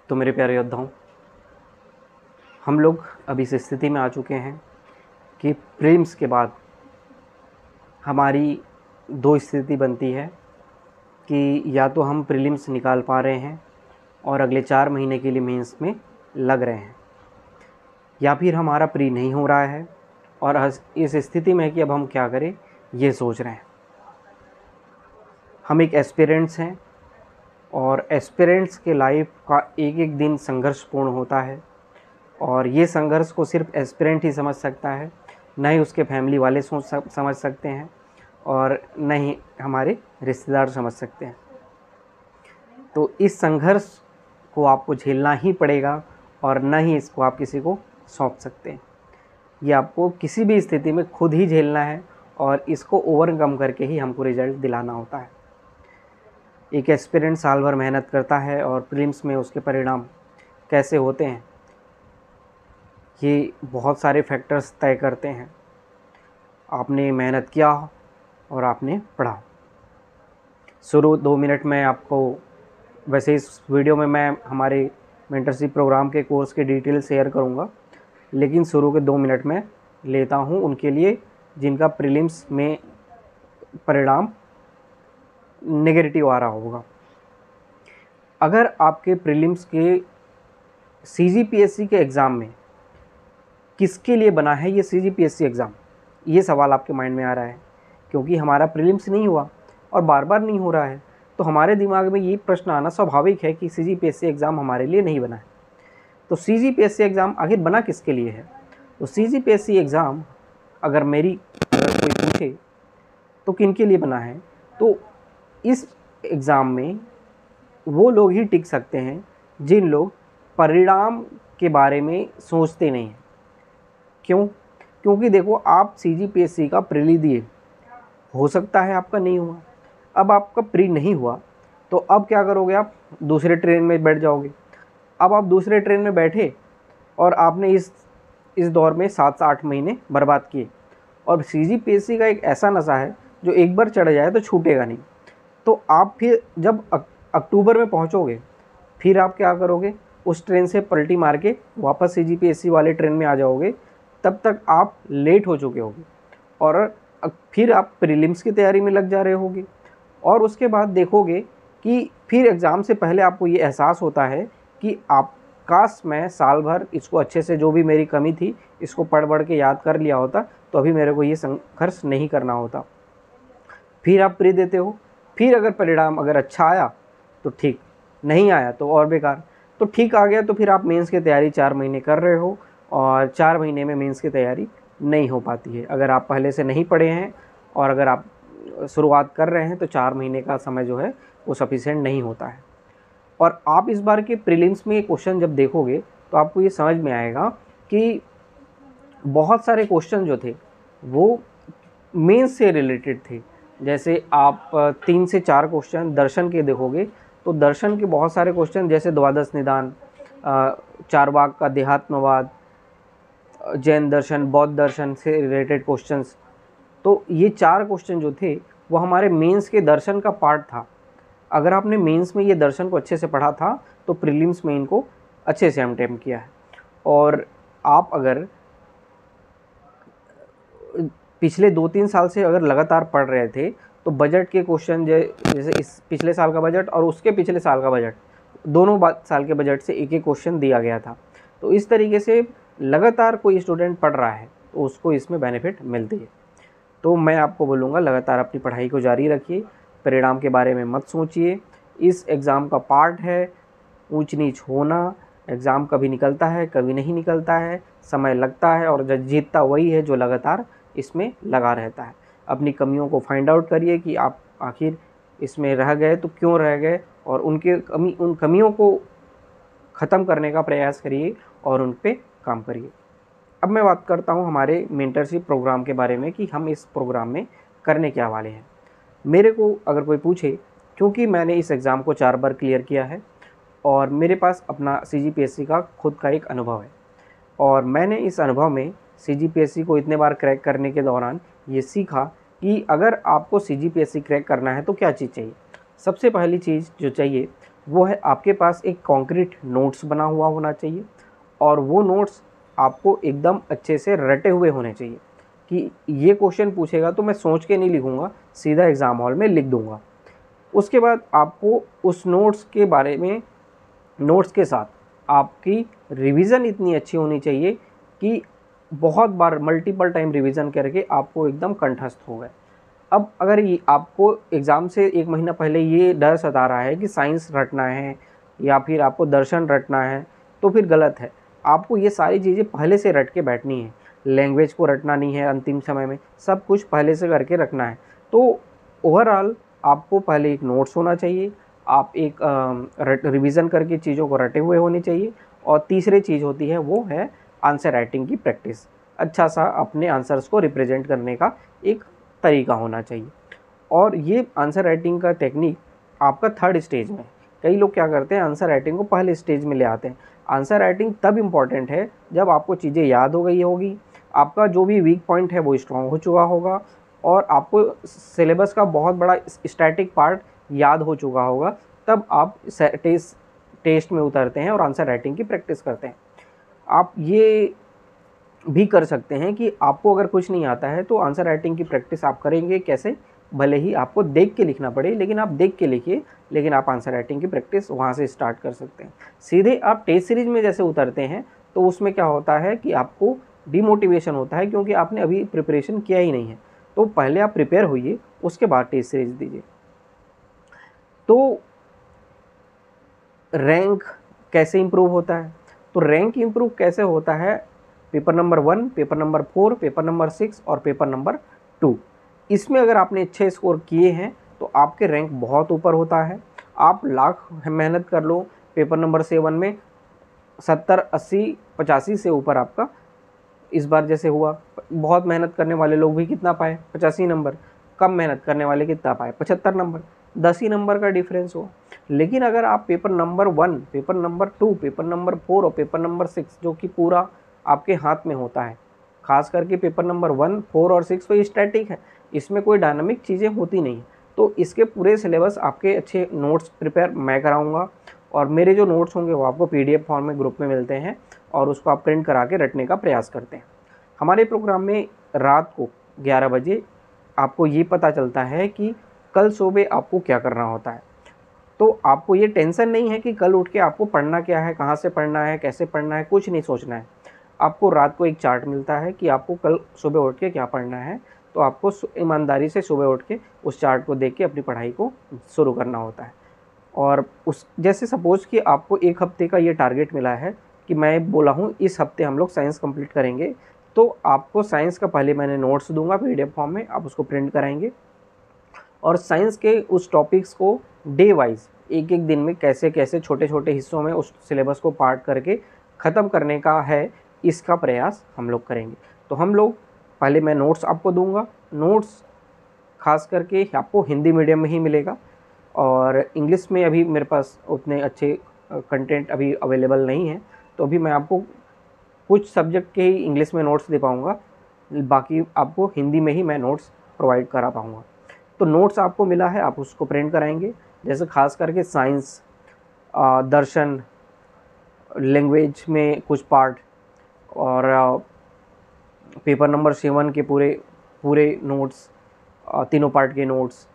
तो मेरे प्यारे योद्धाओं, हम लोग अब इस स्थिति में आ चुके हैं कि प्रीलिम्स के बाद हमारी दो स्थिति बनती है कि या तो हम प्रीलिम्स निकाल पा रहे हैं और अगले 4 महीने के लिए मेंस में लग रहे हैं, या फिर हमारा प्री नहीं हो रहा है और इस स्थिति में है कि अब हम क्या करें ये सोच रहे हैं। हम एक एस्पिरेंट्स हैं और एस्पिरेंट्स के लाइफ का एक एक दिन संघर्षपूर्ण होता है और ये संघर्ष को सिर्फ एस्पिरेंट ही समझ सकता है, न ही उसके फैमिली वाले समझ सकते हैं और न ही हमारे रिश्तेदार समझ सकते हैं। तो इस संघर्ष को आपको झेलना ही पड़ेगा और न ही इसको आप किसी को सौंप सकते हैं। ये आपको किसी भी स्थिति में खुद ही झेलना है और इसको ओवरकम करके ही हमको रिजल्ट दिलाना होता है। एक एस्पिरेंट साल भर मेहनत करता है और प्रीलिम्स में उसके परिणाम कैसे होते हैं ये बहुत सारे फैक्टर्स तय करते हैं। आपने मेहनत किया और आपने पढ़ा। शुरू 2 मिनट में आपको, वैसे इस वीडियो में मैं हमारे मेंटरशिप प्रोग्राम के कोर्स के डिटेल शेयर करूंगा, लेकिन शुरू के 2 मिनट में लेता हूं उनके लिए जिनका प्रीलिम्स में परिणाम नेगेटिव आ रहा होगा। अगर आपके प्रीलिम्स के CGPSC के एग्ज़ाम में किसके लिए बना है ये CGPSC एग्ज़ाम, ये सवाल आपके माइंड में आ रहा है क्योंकि हमारा प्रीलिम्स नहीं हुआ और बार बार नहीं हो रहा है, तो हमारे दिमाग में ये प्रश्न आना स्वाभाविक है कि CGPSC एग्ज़ाम हमारे लिए नहीं बना है। तो CGPSC एग्ज़ाम आखिर बना किसके लिए है? तो CGPSC एग्ज़ाम अगर कोई पूछे तो किन के लिए बना है, तो इस एग्ज़ाम में वो लोग ही टिक सकते हैं जिन लोग परिणाम के बारे में सोचते नहीं हैं। क्यों? क्योंकि देखो, आप CGPSC का प्रीली दिए, हो सकता है आपका नहीं हुआ। अब आपका प्री नहीं हुआ तो अब क्या करोगे? आप दूसरे ट्रेन में बैठ जाओगे। अब आप दूसरे ट्रेन में बैठे और आपने इस दौर में 7 से 8 महीने बर्बाद किए। और CGPSC का एक ऐसा नशा है जो एक बार चढ़ जाए तो छूटेगा नहीं। तो आप फिर जब अक्टूबर में पहुंचोगे, फिर आप क्या करोगे? उस ट्रेन से पलटी मार के वापस CGPSC वाले ट्रेन में आ जाओगे। तब तक आप लेट हो चुके होगे और फिर आप प्रीलिम्स की तैयारी में लग जा रहे होगे। और उसके बाद देखोगे कि फिर एग्ज़ाम से पहले आपको ये एहसास होता है कि काश मैं साल भर इसको अच्छे से, जो भी मेरी कमी थी, इसको पढ़ के याद कर लिया होता तो अभी मेरे को ये संघर्ष नहीं करना होता। फिर आप प्री देते हो। फिर अगर परिणाम अच्छा आया तो ठीक, नहीं आया तो और बेकार। तो ठीक आ गया तो फिर आप मेंस की तैयारी 4 महीने कर रहे हो और 4 महीने में मेंस की तैयारी नहीं हो पाती है। अगर आप पहले से नहीं पढ़े हैं और अगर आप शुरुआत कर रहे हैं तो 4 महीने का समय जो है वो सफिशिएंट नहीं होता है। और आप इस बार के प्रीलिम्स में क्वेश्चन जब देखोगे तो आपको ये समझ में आएगा कि बहुत सारे क्वेश्चन जो थे वो मेंस से रिलेटेड थे। जैसे आप 3 से 4 क्वेश्चन दर्शन के देखोगे तो दर्शन के बहुत सारे क्वेश्चन, जैसे द्वादश निदान, चारवाक का देहात्मवाद, जैन दर्शन, बौद्ध दर्शन से रिलेटेड क्वेश्चंस, तो ये 4 क्वेश्चन जो थे वो हमारे मेंस के दर्शन का पार्ट था। अगर आपने मेंस में ये दर्शन को अच्छे से पढ़ा था तो प्रीलिम्स में इनको अच्छे से अटेम्प्ट किया है। और आप अगर पिछले 2-3 साल से अगर लगातार पढ़ रहे थे तो बजट के क्वेश्चन, जैसे इस पिछले साल का बजट और उसके पिछले साल का बजट, दोनों साल के बजट से एक क्वेश्चन दिया गया था। तो इस तरीके से लगातार कोई स्टूडेंट पढ़ रहा है तो उसको इसमें बेनिफिट मिलती है। तो मैं आपको बोलूँगा, लगातार अपनी पढ़ाई को जारी रखिए, परिणाम के बारे में मत सोचिए। इस एग्ज़ाम का पार्ट है ऊंच नीच होना। एग्ज़ाम कभी निकलता है, कभी नहीं निकलता है, समय लगता है और जीतता वही है जो लगातार इसमें लगा रहता है। अपनी कमियों को फाइंड आउट करिए कि आप आखिर इसमें रह गए तो क्यों रह गए, और उन कमियों को ख़त्म करने का प्रयास करिए और उन पे काम करिए। अब मैं बात करता हूँ हमारे मेंटरशिप प्रोग्राम के बारे में कि हम इस प्रोग्राम में करने क्या वाले हैं। मेरे को अगर कोई पूछे, क्योंकि मैंने इस एग्ज़ाम को 4 बार क्लियर किया है और मेरे पास अपना CGPSC का खुद का एक अनुभव है, और मैंने इस अनुभव में CGPSC को इतने बार क्रैक करने के दौरान ये सीखा कि अगर आपको CGPSC क्रैक करना है तो क्या चीज़ चाहिए। सबसे पहली चीज़ जो चाहिए वो है आपके पास एक कॉन्क्रीट नोट्स बना हुआ होना चाहिए, और वो नोट्स आपको एकदम अच्छे से रटे हुए होने चाहिए कि ये क्वेश्चन पूछेगा तो मैं सोच के नहीं लिखूँगा, सीधा एग्ज़ाम हॉल में लिख दूँगा। उसके बाद आपको उस नोट्स के बारे में, नोट्स के साथ आपकी रिवीजन इतनी अच्छी होनी चाहिए कि बहुत बार मल्टीपल टाइम रिवीजन करके आपको एकदम कंठस्थ हो गए। अब अगर ये आपको एग्ज़ाम से 1 महीना पहले ये डर सता रहा है कि साइंस रटना है या फिर आपको दर्शन रटना है, तो फिर गलत है। आपको ये सारी चीज़ें पहले से रट के बैठनी है। लैंग्वेज को रटना नहीं है अंतिम समय में, सब कुछ पहले से करके रखना है। तो ओवरऑल आपको पहले एक नोट्स होना चाहिए, आप एक रिवीजन करके चीज़ों को रटे हुए होने चाहिए, और तीसरी चीज़ होती है वो है आंसर राइटिंग की प्रैक्टिस। अच्छा सा अपने आंसर्स को रिप्रेजेंट करने का एक तरीका होना चाहिए। और ये आंसर राइटिंग का टेक्निक आपका 3rd स्टेज में है। कई लोग क्या करते हैं, आंसर राइटिंग को पहले स्टेज में ले आते हैं। आंसर राइटिंग तब इम्पॉर्टेंट है जब आपको चीज़ें याद हो गई होगी, आपका जो भी वीक पॉइंट है वो स्ट्रॉन्ग हो चुका होगा, और आपको सिलेबस का बहुत बड़ा स्टैटिक पार्ट याद हो चुका होगा, तब आप टेस्ट में उतरते हैं और आंसर राइटिंग की प्रैक्टिस करते हैं। आप ये भी कर सकते हैं कि आपको अगर कुछ नहीं आता है तो आंसर राइटिंग की प्रैक्टिस आप करेंगे कैसे, भले ही आपको देख के लिखना पड़े, लेकिन आप देख के लिखिए, लेकिन आप आंसर राइटिंग की प्रैक्टिस वहाँ से स्टार्ट कर सकते हैं। सीधे आप टेस्ट सीरीज में जैसे उतरते हैं तो उसमें क्या होता है कि आपको डिमोटिवेशन होता है, क्योंकि आपने अभी प्रिपरेशन किया ही नहीं है। तो पहले आप प्रिपेयर होइए, उसके बाद टेस्ट सीरीज दीजिए। तो रैंक कैसे इम्प्रूव होता है? तो रैंक इम्प्रूव कैसे होता है? Paper number 1, paper number 4, paper number 6 और पेपर नंबर 2, इसमें अगर आपने अच्छे स्कोर किए हैं तो आपके रैंक बहुत ऊपर होता है। आप लाख मेहनत कर लो, पेपर नंबर 7 में 70, 80, 85 से ऊपर आपका इस बार जैसे हुआ। बहुत मेहनत करने वाले लोग भी कितना पाए? 85 नंबर। कम मेहनत करने वाले कितना पाए? 75 नंबर। 10 ही नंबर का डिफरेंस हुआ। लेकिन अगर आप paper number 1, paper number 2, paper number 4 और पेपर नंबर 6, जो कि पूरा आपके हाथ में होता है, खास करके पेपर नंबर 1, 4 और 6 तो ये स्टैटिक है, इसमें कोई डायनामिक चीज़ें होती नहीं। तो इसके पूरे सिलेबस आपके अच्छे नोट्स प्रिपेयर मैं कराऊंगा, और मेरे जो नोट्स होंगे वो आपको PDF फॉर्म में ग्रुप में मिलते हैं, और उसको आप प्रिंट करा के रटने का प्रयास करते हैं। हमारे प्रोग्राम में रात को 11 बजे आपको ये पता चलता है कि कल सुबह आपको क्या करना होता है। तो आपको ये टेंशन नहीं है कि कल उठ के आपको पढ़ना क्या है, कहाँ से पढ़ना है, कैसे पढ़ना है, कुछ नहीं सोचना है। आपको रात को एक चार्ट मिलता है कि आपको कल सुबह उठ के क्या पढ़ना है, तो आपको ईमानदारी से सुबह उठ के उस चार्ट को देख के अपनी पढ़ाई को शुरू करना होता है। और उस जैसे सपोज़ कि आपको 1 हफ्ते का ये टारगेट मिला है कि मैं बोला हूँ इस हफ्ते हम लोग साइंस कंप्लीट करेंगे, तो आपको साइंस का पहले मैंने नोट्स दूंगा PDF फॉर्म में, आप उसको प्रिंट कराएंगे, और साइंस के उस टॉपिक्स को डे वाइज एक एक दिन में कैसे कैसे छोटे छोटे हिस्सों में उस सिलेबस को पार्ट करके ख़त्म करने का है, इसका प्रयास हम लोग करेंगे। तो हम लोग पहले मैं नोट्स आपको दूंगा। नोट्स खास करके आपको हिंदी मीडियम में ही मिलेगा, और इंग्लिश में अभी मेरे पास उतने अच्छे कंटेंट अभी अवेलेबल नहीं है, तो अभी मैं आपको कुछ सब्जेक्ट के ही इंग्लिश में नोट्स दे पाऊँगा, बाकी आपको हिंदी में ही मैं नोट्स प्रोवाइड करा पाऊँगा। तो नोट्स आपको मिला है, आप उसको प्रिंट कराएंगे। जैसे खास करके साइंस, दर्शन, लैंग्वेज में कुछ पार्ट, और पेपर नंबर 7 के पूरे नोट्स, तीनों पार्ट के नोट्स,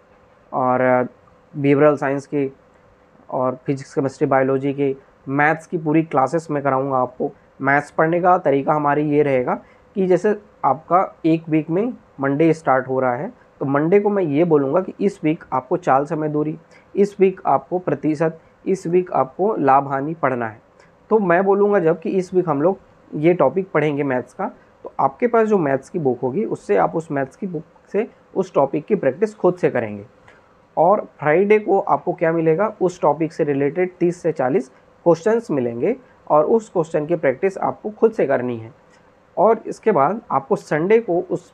और बिहेवियरल साइंस के, और फिजिक्स, केमिस्ट्री, बायोलॉजी के, मैथ्स की पूरी क्लासेस मैं कराऊंगा आपको। मैथ्स पढ़ने का तरीका हमारी ये रहेगा कि जैसे आपका एक वीक में मंडे स्टार्ट हो रहा है, तो मंडे को मैं ये बोलूँगा कि इस वीक आपको चाल समय दूरी, इस वीक आपको प्रतिशत, इस वीक आपको लाभ हानि पढ़ना है। तो मैं बोलूँगा जब कि इस वीक हम लोग ये टॉपिक पढ़ेंगे मैथ्स का, तो आपके पास जो मैथ्स की बुक होगी उससे आप उस मैथ्स की बुक से उस टॉपिक की प्रैक्टिस खुद से करेंगे। और फ्राइडे को आपको क्या मिलेगा, उस टॉपिक से रिलेटेड 30 से 40 क्वेश्चंस मिलेंगे, और उस क्वेश्चन की प्रैक्टिस आपको खुद से करनी है। और इसके बाद आपको संडे को उस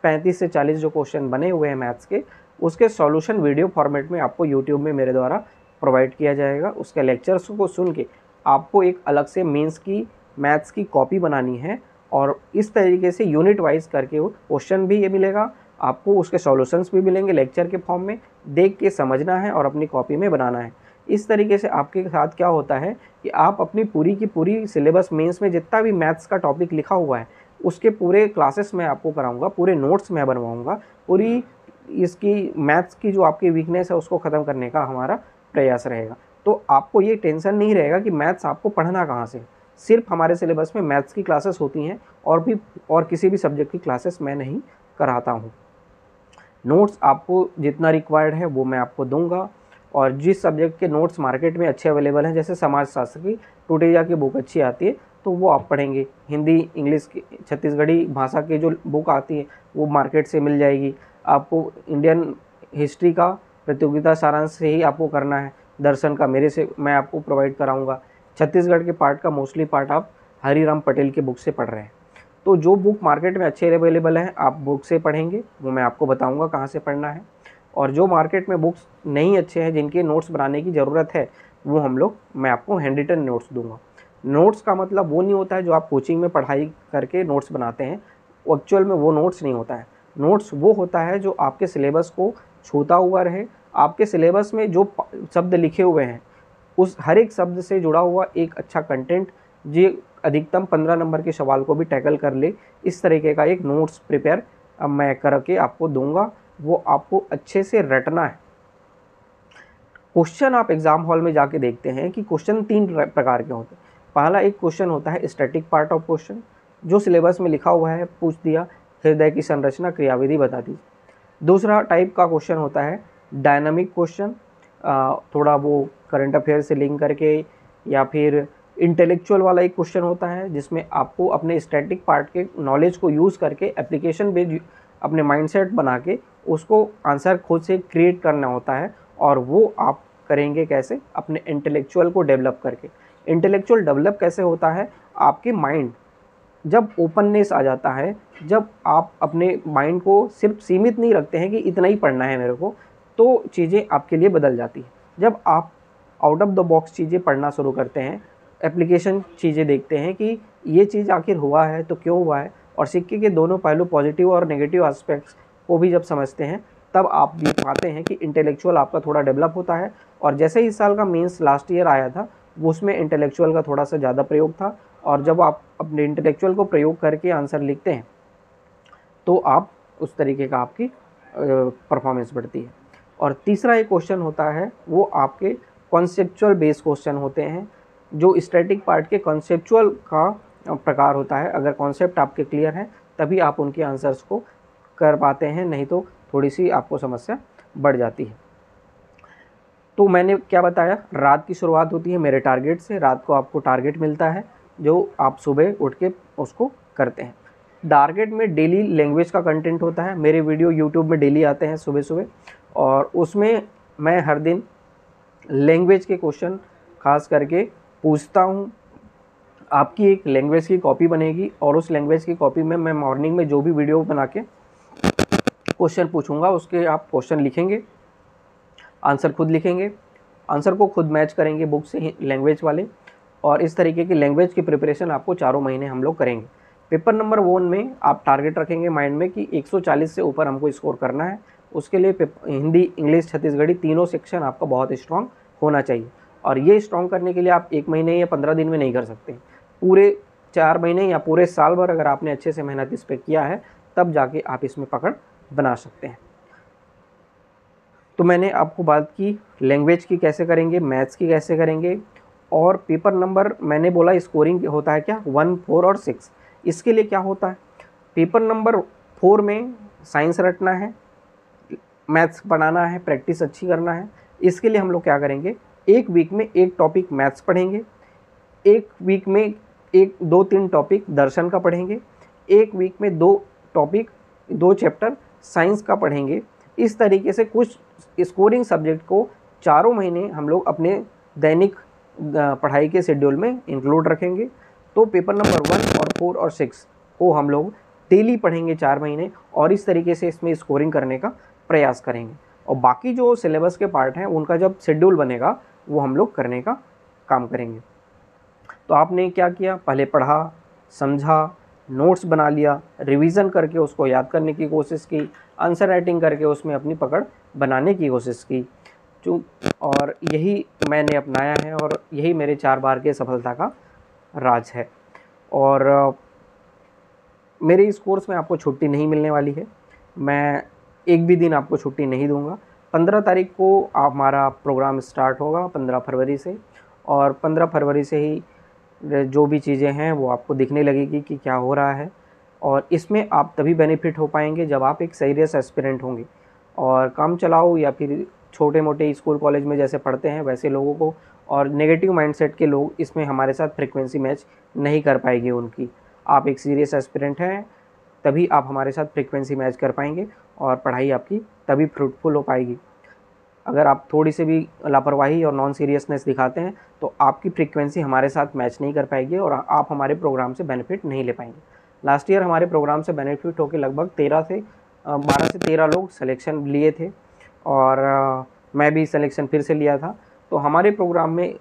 35 से 40 जो क्वेश्चन बने हुए हैं मैथ्स के, उसके सॉल्यूशन वीडियो फॉर्मेट में आपको यूट्यूब में मेरे द्वारा प्रोवाइड किया जाएगा। उसके लेक्चर्स को सुन के आपको एक अलग से मेंस की मैथ्स की कॉपी बनानी है, और इस तरीके से यूनिट वाइज करके वो क्वेश्चन भी ये मिलेगा आपको, उसके सॉल्यूशंस भी मिलेंगे लेक्चर के फॉर्म में, देख के समझना है और अपनी कॉपी में बनाना है। इस तरीके से आपके साथ क्या होता है कि आप अपनी पूरी की पूरी सिलेबस मेंस में जितना भी मैथ्स का टॉपिक लिखा हुआ है उसके पूरे क्लासेस मैं आपको कराऊंगा, पूरे नोट्स मैं बनवाऊंगा, पूरी इसकी मैथ्स की जो आपकी वीकनेस है उसको ख़त्म करने का हमारा प्रयास रहेगा। तो आपको ये टेंशन नहीं रहेगा कि मैथ्स आपको पढ़ना कहाँ से, सिर्फ हमारे सिलेबस में मैथ्स की क्लासेस होती हैं और किसी भी सब्जेक्ट की क्लासेस मैं नहीं कराता हूँ। नोट्स आपको जितना रिक्वायर्ड है वो मैं आपको दूंगा, और जिस सब्जेक्ट के नोट्स मार्केट में अच्छे अवेलेबल हैं, जैसे समाजशास्त्र की टुटेजा की बुक अच्छी आती है तो वो आप पढ़ेंगे, हिंदी इंग्लिश की छत्तीसगढ़ी भाषा की जो बुक आती है वो मार्केट से मिल जाएगी। आपको इंडियन हिस्ट्री का प्रतियोगिता सारांश से ही आपको करना है, दर्शन का मेरे से मैं आपको प्रोवाइड कराऊंगा, छत्तीसगढ़ के पार्ट का मोस्टली पार्ट आप हरिराम पटेल के बुक से पढ़ रहे हैं। तो जो बुक मार्केट में अच्छे अवेलेबल हैं आप बुक से पढ़ेंगे, वो मैं आपको बताऊंगा कहाँ से पढ़ना है। और जो मार्केट में बुक्स नहीं अच्छे हैं, जिनके नोट्स बनाने की ज़रूरत है, वो मैं आपको हैंड रिटन नोट्स दूंगा। नोट्स का मतलब वो नहीं होता है जो आप कोचिंग में पढ़ाई करके नोट्स बनाते हैं, एक्चुअल में वो नोट्स नहीं होता है। नोट्स वो होता है जो आपके सिलेबस को छूता हुआ रहे, आपके सिलेबस में जो शब्द लिखे हुए हैं उस हर एक शब्द से जुड़ा हुआ एक अच्छा कंटेंट, जो अधिकतम 15 नंबर के सवाल को भी टैकल कर ले, इस तरीके का एक नोट्स प्रिपेयर मैं करके आपको दूंगा। वो आपको अच्छे से रटना है। क्वेश्चन आप एग्जाम हॉल में जाके देखते हैं कि क्वेश्चन 3 प्रकार के होते हैं। पहला एक क्वेश्चन होता है स्टैटिक पार्ट ऑफ क्वेश्चन, जो सिलेबस में लिखा हुआ है, पूछ दिया हृदय की संरचना क्रियाविधि बता दी। दूसरा टाइप का क्वेश्चन होता है डायनामिक क्वेश्चन, थोड़ा वो करंट अफेयर से लिंक करके, या फिर इंटेलेक्चुअल वाला एक क्वेश्चन होता है जिसमें आपको अपने स्टैटिक पार्ट के नॉलेज को यूज़ करके एप्लीकेशन बेस्ड अपने माइंडसेट बना के उसको आंसर खुद से क्रिएट करना होता है। और वो आप करेंगे कैसे, अपने इंटेलेक्चुअल को डेवलप करके। इंटेलेक्चुअल डेवलप कैसे होता है, आपके माइंड जब ओपननेस आ जाता है, जब आप अपने माइंड को सिर्फ सीमित नहीं रखते हैं कि इतना ही पढ़ना है मेरे को, तो चीज़ें आपके लिए बदल जाती हैं। जब आप आउट ऑफ द बॉक्स चीज़ें पढ़ना शुरू करते हैं, एप्लीकेशन चीज़ें देखते हैं कि ये चीज़ आखिर हुआ है तो क्यों हुआ है, और सिक्के के दोनों पहलू पॉजिटिव और नेगेटिव एस्पेक्ट्स को भी जब समझते हैं, तब आप भी पाते हैं कि इंटेलेक्चुअल आपका थोड़ा डेवलप होता है। और जैसे इस साल का मेंस लास्ट ईयर आया था, उसमें इंटेलेक्चुअल का थोड़ा सा ज़्यादा प्रयोग था, और जब आप अपने इंटेलेक्चुअल को प्रयोग करके आंसर लिखते हैं तो आप उस तरीके का आपकी परफॉर्मेंस बढ़ती है। और तीसरा एक क्वेश्चन होता है वो आपके कॉन्सेप्चुअल बेस्ड क्वेश्चन होते हैं, जो स्टैटिक पार्ट के कॉन्सेप्चुअल का प्रकार होता है। अगर कॉन्सेप्ट आपके क्लियर हैं तभी आप उनके आंसर्स को कर पाते हैं, नहीं तो थोड़ी सी आपको समस्या बढ़ जाती है। तो मैंने क्या बताया, रात की शुरुआत होती है मेरे टारगेट से, रात को आपको टारगेट मिलता है जो आप सुबह उठ के उसको करते हैं। टारगेट में डेली लैंग्वेज का कंटेंट होता है, मेरे वीडियो यूट्यूब में डेली आते हैं सुबह सुबह, और उसमें मैं हर दिन लैंग्वेज के क्वेश्चन खास करके पूछता हूँ। आपकी एक लैंग्वेज की कॉपी बनेगी, और उस लैंग्वेज की कॉपी में मैं मॉर्निंग में जो भी वीडियो बना के क्वेश्चन पूछूंगा उसके आप क्वेश्चन लिखेंगे, आंसर खुद लिखेंगे, आंसर को खुद मैच करेंगे बुक से लैंग्वेज वाले, और इस तरीके की लैंग्वेज की प्रिपरेशन आपको 4 महीने हम लोग करेंगे। पेपर नंबर 1 में आप टारगेट रखेंगे माइंड में कि 140 से ऊपर हमको स्कोर करना है। उसके लिए हिंदी इंग्लिश छत्तीसगढ़ी तीनों सेक्शन आपका बहुत स्ट्रांग होना चाहिए, और ये स्ट्रांग करने के लिए आप 1 महीने या 15 दिन में नहीं कर सकते, पूरे 4 महीने या पूरे साल भर अगर आपने अच्छे से मेहनत इस पर किया है तब जाके आप इसमें पकड़ बना सकते हैं। तो मैंने आपको बात की लैंग्वेज की कैसे करेंगे, मैथ्स की कैसे करेंगे, और पेपर नंबर मैंने बोला स्कोरिंग होता है क्या 1, 4 और 6। इसके लिए क्या होता है, पेपर नंबर 4 में साइंस रटना है, मैथ्स बनाना है, प्रैक्टिस अच्छी करना है। इसके लिए हम लोग क्या करेंगे, एक वीक में एक टॉपिक मैथ्स पढ़ेंगे, एक वीक में 1-2-3 टॉपिक दर्शन का पढ़ेंगे, एक वीक में 2 टॉपिक 2 चैप्टर साइंस का पढ़ेंगे। इस तरीके से कुछ स्कोरिंग सब्जेक्ट को 4 महीने हम लोग अपने दैनिक पढ़ाई के शेड्यूल में इंक्लूड रखेंगे। तो पेपर नंबर 1 और 4 और 6 को हम लोग डेली पढ़ेंगे 4 महीने, और इस तरीके से इसमें स्कोरिंग करने का प्रयास करेंगे। और बाकी जो सिलेबस के पार्ट हैं उनका जब शेड्यूल बनेगा वो हम लोग करने का काम करेंगे। तो आपने क्या किया, पहले पढ़ा, समझा, नोट्स बना लिया, रिवीजन करके उसको याद करने की कोशिश की, आंसर राइटिंग करके उसमें अपनी पकड़ बनाने की कोशिश की। और यही मैंने अपनाया है और यही मेरे 4 बार के सफलता का राज है। और मेरे इस कोर्स में आपको छुट्टी नहीं मिलने वाली है, मैं एक भी दिन आपको छुट्टी नहीं दूंगा। 15 तारीख को हमारा प्रोग्राम स्टार्ट होगा, 15 फरवरी से, और 15 फरवरी से ही जो भी चीज़ें हैं वो आपको दिखने लगेगी कि क्या हो रहा है। और इसमें आप तभी बेनिफिट हो पाएंगे जब आप एक सीरियस एस्पिरेंट होंगे। और काम चलाओ या फिर छोटे मोटे स्कूल कॉलेज में जैसे पढ़ते हैं वैसे लोगों को, और नेगेटिव माइंडसेट के लोग इसमें हमारे साथ फ्रीक्वेंसी मैच नहीं कर पाएगी उनकी। आप एक सीरियस एस्पिरेंट हैं तभी आप हमारे साथ फ्रीक्वेंसी मैच कर पाएंगे और पढ़ाई आपकी तभी फ्रूटफुल हो पाएगी। अगर आप थोड़ी सी भी लापरवाही और नॉन सीरियसनेस दिखाते हैं तो आपकी फ्रीक्वेंसी हमारे साथ मैच नहीं कर पाएगी और आप हमारे प्रोग्राम से बेनिफिट नहीं ले पाएंगे। लास्ट ईयर हमारे प्रोग्राम से बेनिफिट होकर लगभग 12 से 13 लोग सिलेक्शन लिए थे, और मैं भी सिलेक्शन फिर से लिया था। तो हमारे प्रोग्राम में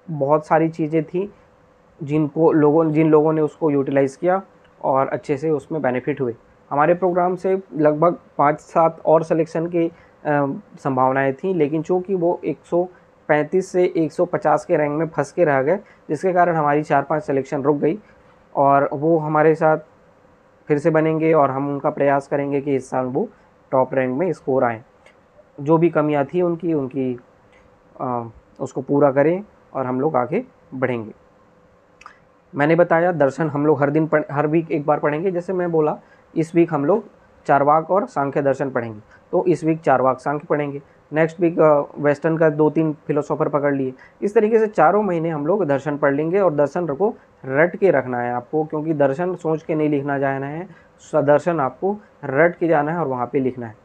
बहुत सारी चीज़ें थी जिन लोगों ने उसको यूटिलाइज़ किया और अच्छे से उसमें बेनिफिट हुए। हमारे प्रोग्राम से लगभग 5-7 और सिलेक्शन की संभावनाएं थी, लेकिन चूँकि वो 135 से 150 के रैंक में फंस के रह गए, जिसके कारण हमारी 4-5 सिलेक्शन रुक गई। और वो हमारे साथ फिर से बनेंगे और हम उनका प्रयास करेंगे कि इस साल वो टॉप रैंक में स्कोर आएँ। जो भी कमियां थी उनकी उसको पूरा करें और हम लोग आगे बढ़ेंगे। मैंने बताया दर्शन हम लोग हर वीक एक बार पढ़ेंगे। जैसे मैं बोला इस वीक हम लोग चारवाक और सांख्य दर्शन पढ़ेंगे, तो इस वीक चारवाक सांख्य पढ़ेंगे। नेक्स्ट वीक वेस्टर्न का 2-3 फिलोसोफर पकड़ लिए। इस तरीके से 4 महीने हम लोग दर्शन पढ़ लेंगे और दर्शन को रट के रखना है आपको, क्योंकि दर्शन सोच के नहीं लिखना जाना है, दर्शन आपको रट के जाना है और वहाँ पे लिखना है।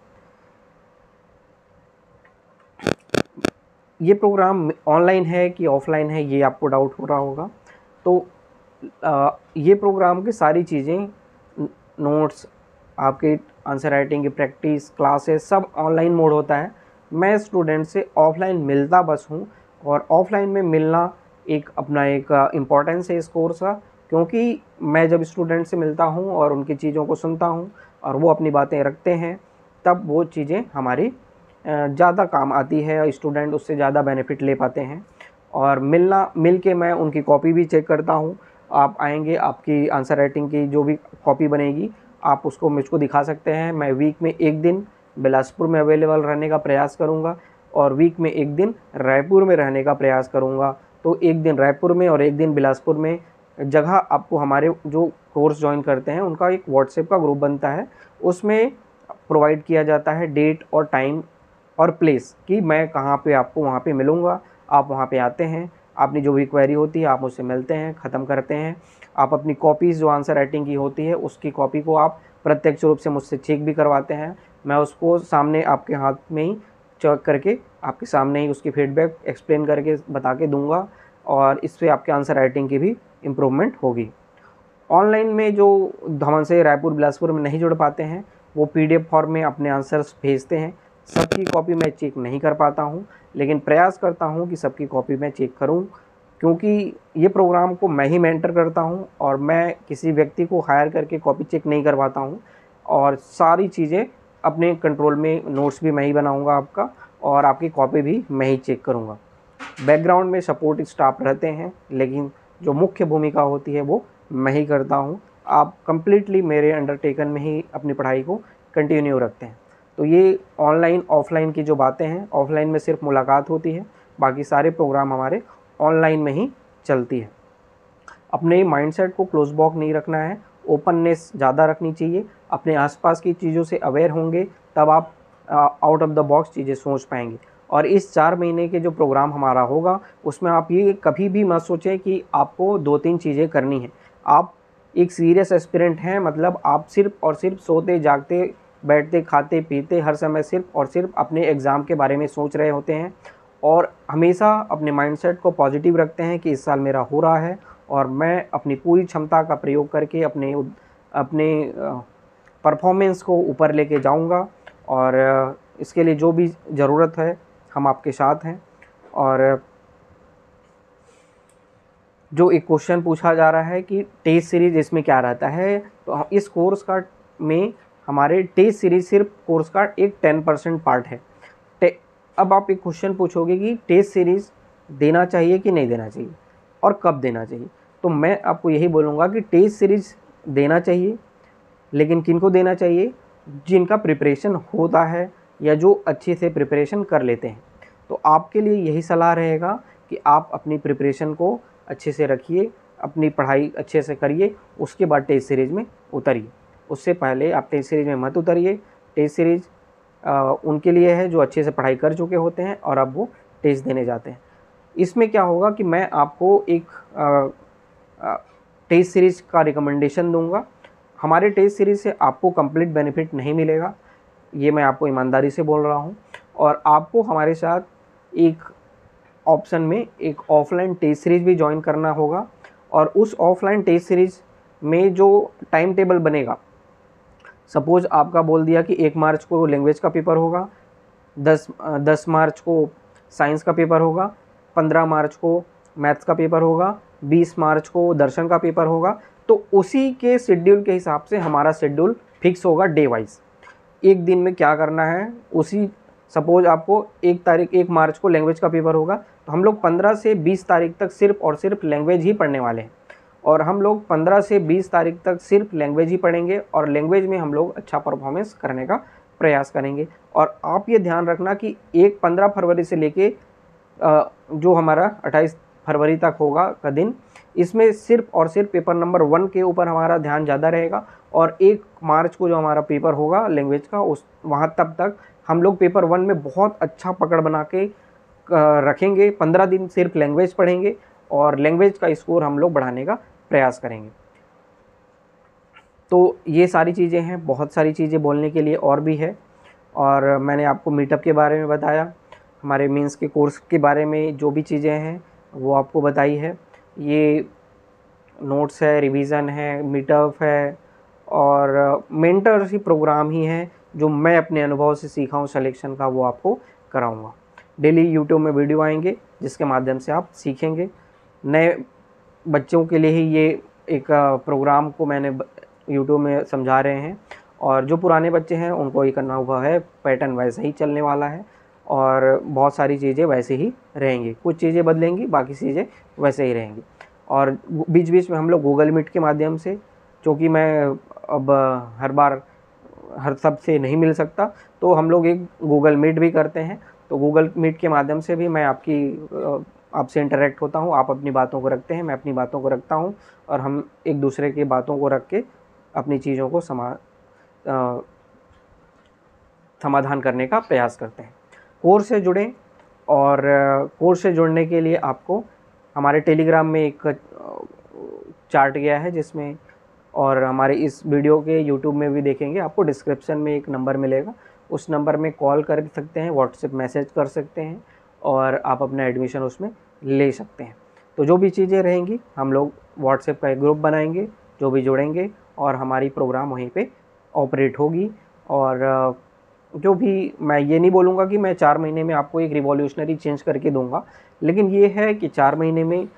ये प्रोग्राम ऑनलाइन है कि ऑफलाइन है ये आपको डाउट हो रहा होगा। तो ये प्रोग्राम की सारी चीज़ें, नोट्स, आपके आंसर राइटिंग की प्रैक्टिस, क्लासेस सब ऑनलाइन मोड होता है। मैं स्टूडेंट से ऑफलाइन मिलता बस हूँ, और ऑफलाइन में मिलना एक अपना एक इम्पॉर्टेंस है इस कोर्स का, क्योंकि मैं जब स्टूडेंट से मिलता हूँ और उनकी चीज़ों को सुनता हूँ और वो अपनी बातें रखते हैं, तब वो चीज़ें हमारी ज़्यादा काम आती है, स्टूडेंट उससे ज़्यादा बेनिफिट ले पाते हैं। और मिल के मैं उनकी कॉपी भी चेक करता हूँ। आप आएंगे, आपकी आंसर राइटिंग की जो भी कॉपी बनेगी आप उसको मुझको दिखा सकते हैं। मैं वीक में एक दिन बिलासपुर में अवेलेबल रहने का प्रयास करूँगा और वीक में एक दिन रायपुर में रहने का प्रयास करूँगा। तो एक दिन रायपुर में और एक दिन बिलासपुर में जगह आपको हमारे जो कोर्स ज्वाइन करते हैं उनका एक व्हाट्सएप का ग्रुप बनता है, उसमें प्रोवाइड किया जाता है डेट और टाइम और प्लेस कि मैं कहाँ पे आपको वहाँ पे मिलूँगा। आप वहाँ पे आते हैं, आपने जो भी क्वेरी होती है आप मुझसे मिलते हैं, ख़त्म करते हैं। आप अपनी कॉपीज़ जो आंसर राइटिंग की होती है उसकी कॉपी को आप प्रत्यक्ष रूप से मुझसे चेक भी करवाते हैं। मैं उसको सामने आपके हाथ में ही चेक करके आपके सामने ही उसकी फीडबैक एक्सप्लेन करके बता के दूंगा, और इससे आपके आंसर राइटिंग की भी इम्प्रूवमेंट होगी। ऑनलाइन में जो हमसे रायपुर बिलासपुर में नहीं जुड़ पाते हैं वो PDF फॉर्म में अपने आंसर्स भेजते हैं। सबकी कॉपी मैं चेक नहीं कर पाता हूँ, लेकिन प्रयास करता हूँ कि सबकी कॉपी मैं चेक करूँ, क्योंकि ये प्रोग्राम को मैं ही मेंटर करता हूँ और मैं किसी व्यक्ति को हायर करके कॉपी चेक नहीं करवाता हूँ। और सारी चीज़ें अपने कंट्रोल में, नोट्स भी मैं ही बनाऊँगा आपका, और आपकी कॉपी भी मैं ही चेक करूँगा। बैकग्राउंड में सपोर्ट स्टाफ रहते हैं, लेकिन जो मुख्य भूमिका होती है वो मैं ही करता हूँ। आप कंप्लीटली मेरे अंडरटेकन में ही अपनी पढ़ाई को कंटिन्यू रखते हैं। तो ये ऑनलाइन ऑफलाइन की जो बातें हैं, ऑफलाइन में सिर्फ मुलाकात होती है, बाकी सारे प्रोग्राम हमारे ऑनलाइन में ही चलती है। अपने माइंडसेट को क्लोज बॉक्स नहीं रखना है, ओपननेस ज़्यादा रखनी चाहिए। अपने आसपास की चीज़ों से अवेयर होंगे तब आप आउट ऑफ द बॉक्स चीज़ें सोच पाएंगे। और इस 4 महीने के जो प्रोग्राम हमारा होगा उसमें आप ये कभी भी मत सोचें कि आपको 2-3 चीज़ें करनी है। आप एक सीरियस एस्पिरेंट हैं, मतलब आप सिर्फ और सिर्फ सोते जागते बैठते खाते पीते हर समय सिर्फ और सिर्फ अपने एग्ज़ाम के बारे में सोच रहे होते हैं, और हमेशा अपने माइंडसेट को पॉजिटिव रखते हैं कि इस साल मेरा हो रहा है और मैं अपनी पूरी क्षमता का प्रयोग करके अपने परफॉर्मेंस को ऊपर लेके जाऊंगा। और इसके लिए जो भी ज़रूरत है हम आपके साथ हैं। और जो एक क्वेश्चन पूछा जा रहा है कि टेस्ट सीरीज इसमें क्या रहता है, तो इस कोर्स का में हमारे टेस्ट सीरीज सिर्फ कोर्स का एक 10% पार्ट है। अब आप एक क्वेश्चन पूछोगे कि टेस्ट सीरीज़ देना चाहिए कि नहीं देना चाहिए और कब देना चाहिए। तो मैं आपको यही बोलूँगा कि टेस्ट सीरीज़ देना चाहिए, लेकिन किनको देना चाहिए? जिनका प्रिपरेशन होता है या जो अच्छे से प्रिपरेशन कर लेते हैं। तो आपके लिए यही सलाह रहेगा कि आप अपनी प्रिपरेशन को अच्छे से रखिए, अपनी पढ़ाई अच्छे से करिए, उसके बाद टेस्ट सीरीज़ में उतरिए। उससे पहले आप टेस्ट सीरीज़ में मत उतरिए। टेस्ट सीरीज़ उनके लिए है जो अच्छे से पढ़ाई कर चुके होते हैं और अब वो टेस्ट देने जाते हैं। इसमें क्या होगा कि मैं आपको एक टेस्ट सीरीज़ का रिकमेंडेशन दूंगा। हमारे टेस्ट सीरीज़ से आपको कंप्लीट बेनिफिट नहीं मिलेगा, ये मैं आपको ईमानदारी से बोल रहा हूँ। और आपको हमारे साथ एक ऑप्शन में एक ऑफलाइन टेस्ट सीरीज़ भी ज्वाइन करना होगा, और उस ऑफलाइन टेस्ट सीरीज़ में जो टाइम टेबल बनेगा, सपोज़ आपका बोल दिया कि 1 मार्च को लैंग्वेज का पेपर होगा, 10 मार्च को साइंस का पेपर होगा, 15 मार्च को मैथ्स का पेपर होगा, 20 मार्च को दर्शन का पेपर होगा। तो उसी के शेड्यूल के हिसाब से हमारा शेड्यूल फिक्स होगा डे वाइज। एक दिन में क्या करना है, उसी सपोज़ आपको 1 मार्च को लैंग्वेज का पेपर होगा, तो हम लोग 15 से 20 तारीख तक सिर्फ़ और सिर्फ लैंग्वेज ही पढ़ने वाले हैं। और हम लोग 15 से 20 तारीख तक सिर्फ लैंग्वेज ही पढ़ेंगे और लैंग्वेज में हम लोग अच्छा परफॉर्मेंस करने का प्रयास करेंगे। और आप ये ध्यान रखना कि 15 फरवरी से लेके जो हमारा 28 फरवरी तक होगा का दिन, इसमें सिर्फ और सिर्फ पेपर नंबर 1 के ऊपर हमारा ध्यान ज़्यादा रहेगा। और 1 मार्च को जो हमारा पेपर होगा लैंग्वेज का, उस वहाँ तब तक हम लोग पेपर 1 में बहुत अच्छा पकड़ बना के रखेंगे। 15 दिन सिर्फ लैंग्वेज पढ़ेंगे और लैंग्वेज का स्कोर हम लोग बढ़ाने का प्रयास करेंगे। तो ये सारी चीज़ें हैं, बहुत सारी चीज़ें बोलने के लिए और भी है। और मैंने आपको मीटअप के बारे में बताया, हमारे मेंस के कोर्स के बारे में जो भी चीज़ें हैं वो आपको बताई है। ये नोट्स है, रिवीजन है, मीटअप है और मेंटरशिप प्रोग्राम ही है जो मैं अपने अनुभव से सीखा हूँ सिलेक्शन का, वो आपको कराऊंगा। डेली यूट्यूब में वीडियो आएंगे जिसके माध्यम से आप सीखेंगे। नए बच्चों के लिए ही ये एक प्रोग्राम को मैंने यूट्यूब में समझा रहे हैं, और जो पुराने बच्चे हैं उनको ये करना हुआ है, पैटर्न वैसे ही चलने वाला है और बहुत सारी चीज़ें वैसे ही रहेंगी। कुछ चीज़ें बदलेंगी, बाकी चीज़ें वैसे ही रहेंगी। और बीच बीच में हम लोग गूगल मीट के माध्यम से, क्योंकि मैं अब हर बार हर सब से नहीं मिल सकता, तो हम लोग एक गूगल मीट भी करते हैं। तो गूगल मीट के माध्यम से भी मैं आपसे इंटरेक्ट होता हूँ। आप अपनी बातों को रखते हैं, मैं अपनी बातों को रखता हूँ, और हम एक दूसरे की बातों को रख के अपनी चीज़ों को समाधान करने का प्रयास करते हैं। कोर्स से जुड़ें, और कोर्स से जुड़ने के लिए आपको हमारे टेलीग्राम में एक चार्ट गया है जिसमें, और हमारे इस वीडियो के यूट्यूब में भी देखेंगे, आपको डिस्क्रिप्शन में एक नंबर मिलेगा, उस नंबर में कॉल कर सकते हैं, व्हाट्सएप मैसेज कर सकते हैं और आप अपना एडमिशन उसमें ले सकते हैं। तो जो भी चीज़ें रहेंगी, हम लोग व्हाट्सएप का एक ग्रुप बनाएंगे, जो भी जुड़ेंगे और हमारी प्रोग्राम वहीं पे ऑपरेट होगी। और जो भी, मैं ये नहीं बोलूँगा कि मैं 4 महीने में आपको एक रिवॉल्यूशनरी चेंज करके दूंगा, लेकिन ये है कि 4 महीने में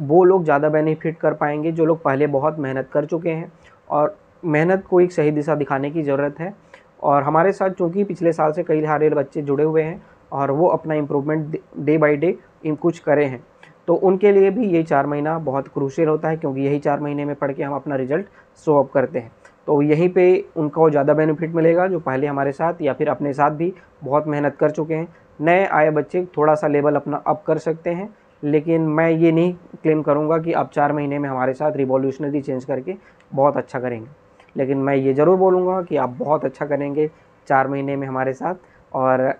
वो लोग ज़्यादा बेनिफिट कर पाएंगे जो लोग पहले बहुत मेहनत कर चुके हैं, और मेहनत को एक सही दिशा दिखाने की ज़रूरत है। और हमारे साथ चूँकि पिछले साल से कई सारे बच्चे जुड़े हुए हैं और वो अपना इम्प्रूवमेंट डे बाय डे कुछ करे हैं, तो उनके लिए भी ये 4 महीना बहुत क्रूशियल होता है, क्योंकि यही 4 महीने में पढ़ के हम अपना रिजल्ट शो अप करते हैं। तो यहीं पे उनको ज़्यादा बेनिफिट मिलेगा जो पहले हमारे साथ या फिर अपने साथ भी बहुत मेहनत कर चुके हैं। नए आए बच्चे थोड़ा सा लेवल अपना अप कर सकते हैं, लेकिन मैं ये नहीं क्लेम करूँगा कि आप 4 महीने में हमारे साथ रिवॉल्यूशनरी चेंज करके बहुत अच्छा करेंगे, लेकिन मैं ये ज़रूर बोलूँगा कि आप बहुत अच्छा करेंगे 4 महीने में हमारे साथ। और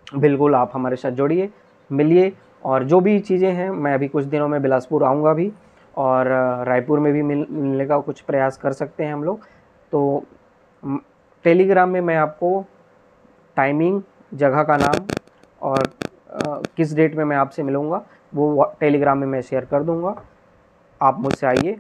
बिल्कुल आप हमारे साथ जुड़िए, मिलिए, और जो भी चीज़ें हैं, मैं अभी कुछ दिनों में बिलासपुर आऊँगा भी, और रायपुर में भी मिलने का कुछ प्रयास कर सकते हैं हम लोग। तो टेलीग्राम में मैं आपको टाइमिंग, जगह का नाम और किस डेट में मैं आपसे मिलूँगा वो टेलीग्राम में मैं शेयर कर दूँगा। आप मुझसे आइए,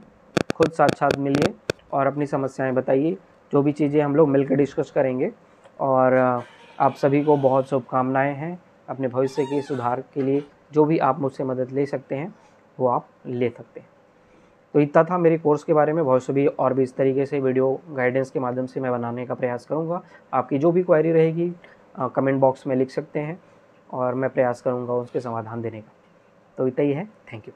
खुद साक्षात मिलिए और अपनी समस्याएं बताइए। जो भी चीज़ें हम लोग मिलकर डिस्कस करेंगे। और आप सभी को बहुत शुभकामनाएं हैं अपने भविष्य के सुधार के लिए। जो भी आप मुझसे मदद ले सकते हैं वो आप ले सकते हैं। तो इतना था मेरे कोर्स के बारे में। भविष्य भी और भी इस तरीके से वीडियो गाइडेंस के माध्यम से मैं बनाने का प्रयास करूंगा। आपकी जो भी क्वेरी रहेगी कमेंट बॉक्स में लिख सकते हैं और मैं प्रयास करूँगा उसके समाधान देने का। तो इतना ही है। Thank you.